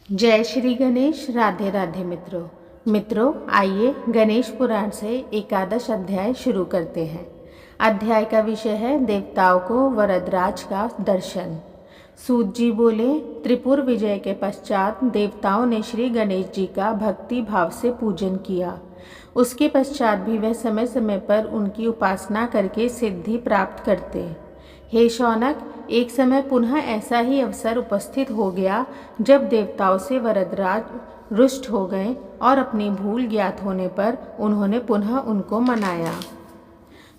जय श्री गणेश। राधे राधे मित्रों आइए गणेश पुराण से एकादश अध्याय शुरू करते हैं। अध्याय का विषय है देवताओं को वरदराज का दर्शन। सूत जी बोले, त्रिपुर विजय के पश्चात देवताओं ने श्री गणेश जी का भक्ति भाव से पूजन किया। उसके पश्चात भी वह समय समय पर उनकी उपासना करके सिद्धि प्राप्त करते। हे शौनक, एक समय पुनः ऐसा ही अवसर उपस्थित हो गया जब देवताओं से वरदराज रुष्ट हो गए और अपनी भूल ज्ञात होने पर उन्होंने पुनः उनको मनाया।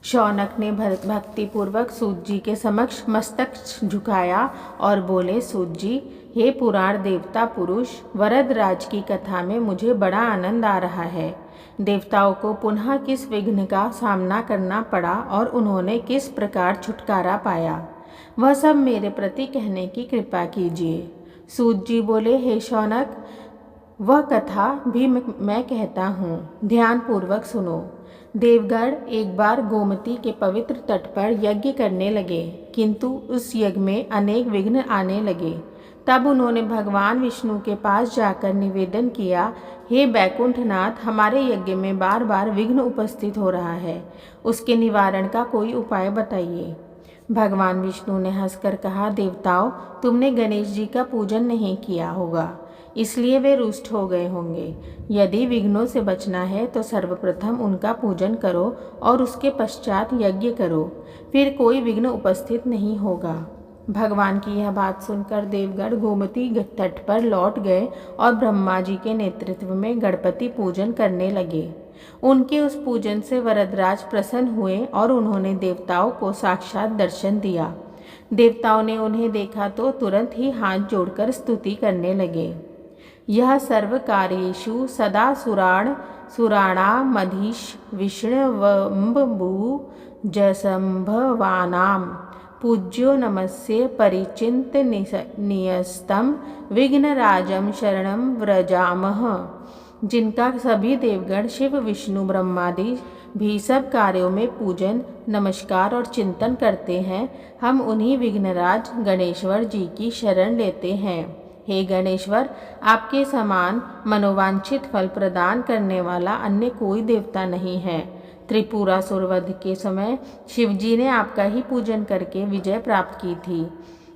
शौनक ने भक्तिपूर्वक सूत जी के समक्ष मस्तक झुकाया और बोले, सूत जी, हे पुराण देवता पुरुष, वरदराज की कथा में मुझे बड़ा आनंद आ रहा है। देवताओं को पुनः किस विघ्न का सामना करना पड़ा और उन्होंने किस प्रकार छुटकारा पाया, वह सब मेरे प्रति कहने की कृपा कीजिए। सूत जी बोले, हे शौनक, वह कथा भी मैं कहता हूँ, ध्यान पूर्वक सुनो। देवगण एक बार गोमती के पवित्र तट पर यज्ञ करने लगे, किंतु उस यज्ञ में अनेक विघ्न आने लगे। तब उन्होंने भगवान विष्णु के पास जाकर निवेदन किया, हे बैकुंठनाथ, हमारे यज्ञ में बार बार विघ्न उपस्थित हो रहा है, उसके निवारण का कोई उपाय बताइए। भगवान विष्णु ने हंसकर कहा, देवताओं, तुमने गणेश जी का पूजन नहीं किया होगा, इसलिए वे रुष्ट हो गए होंगे। यदि विघ्नों से बचना है तो सर्वप्रथम उनका पूजन करो और उसके पश्चात यज्ञ करो, फिर कोई विघ्न उपस्थित नहीं होगा। भगवान की यह बात सुनकर देवगण गोमती तट पर लौट गए और ब्रह्मा जी के नेतृत्व में गणपति पूजन करने लगे। उनके उस पूजन से वरदराज प्रसन्न हुए और उन्होंने देवताओं को साक्षात दर्शन दिया। देवताओं ने उन्हें देखा तो तुरंत ही हाथ जोड़कर स्तुति करने लगे। यह सर्व कार्येषु सदा सुराणामधीश विष्णवम्बु जसंभवानां पूज्यो नमस्य परिचिंत नियस्तं विघ्नराजं शरणं व्रजामः। जिनका सभी देवगण शिव विष्णु ब्रह्मादि भी सब कार्यों में पूजन, नमस्कार और चिंतन करते हैं, हम उन्हीं विघ्नराज गणेश्वर जी की शरण लेते हैं। हे गणेश्वर, आपके समान मनोवांछित फल प्रदान करने वाला अन्य कोई देवता नहीं है। त्रिपुरासुर वध के समय शिवजी ने आपका ही पूजन करके विजय प्राप्त की थी।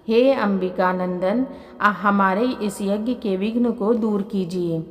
हे अंबिकानंदन, हमारे इस यज्ञ के विघ्न को दूर कीजिए।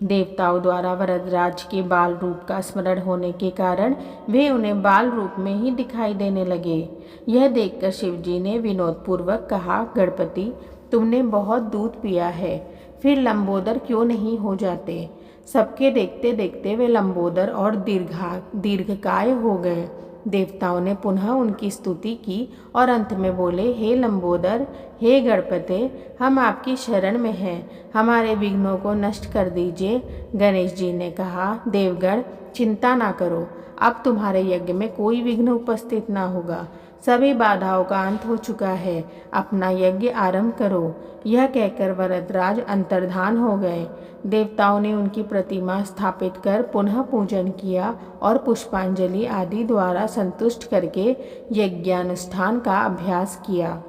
देवताओं द्वारा वरदराज के बाल रूप का स्मरण होने के कारण वे उन्हें बाल रूप में ही दिखाई देने लगे। यह देखकर शिवजी ने विनोदपूर्वक कहा, गणपति, तुमने बहुत दूध पिया है, फिर लंबोदर क्यों नहीं हो जाते। सबके देखते देखते वे लंबोदर और दीर्घकाय हो गए। देवताओं ने पुनः उनकी स्तुति की और अंत में बोले, हे लंबोदर, हे गणपते, हम आपकी शरण में हैं, हमारे विघ्नों को नष्ट कर दीजिए। गणेश जी ने कहा, देवगण, चिंता ना करो, अब तुम्हारे यज्ञ में कोई विघ्न उपस्थित ना होगा, सभी बाधाओं का अंत हो चुका है, अपना यज्ञ आरंभ करो। यह कहकर वरदराज अंतर्धान हो गए। देवताओं ने उनकी प्रतिमा स्थापित कर पुनः पूजन किया और पुष्पांजलि आदि द्वारा संतुष्ट करके यज्ञानुष्ठान का अभ्यास किया।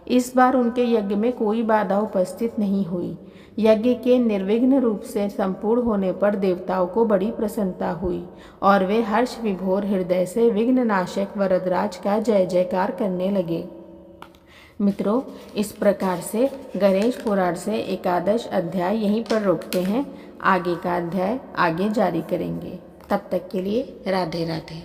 इस बार उनके यज्ञ में कोई बाधा उपस्थित नहीं हुई। यज्ञ के निर्विघ्न रूप से संपूर्ण होने पर देवताओं को बड़ी प्रसन्नता हुई और वे हर्ष विभोर हृदय से विघ्ननाशक वरदराज का जय जयकार करने लगे। मित्रों, इस प्रकार से गणेश पुराण से एकादश अध्याय यहीं पर रोकते हैं। आगे का अध्याय आगे जारी करेंगे। तब तक के लिए राधे राधे।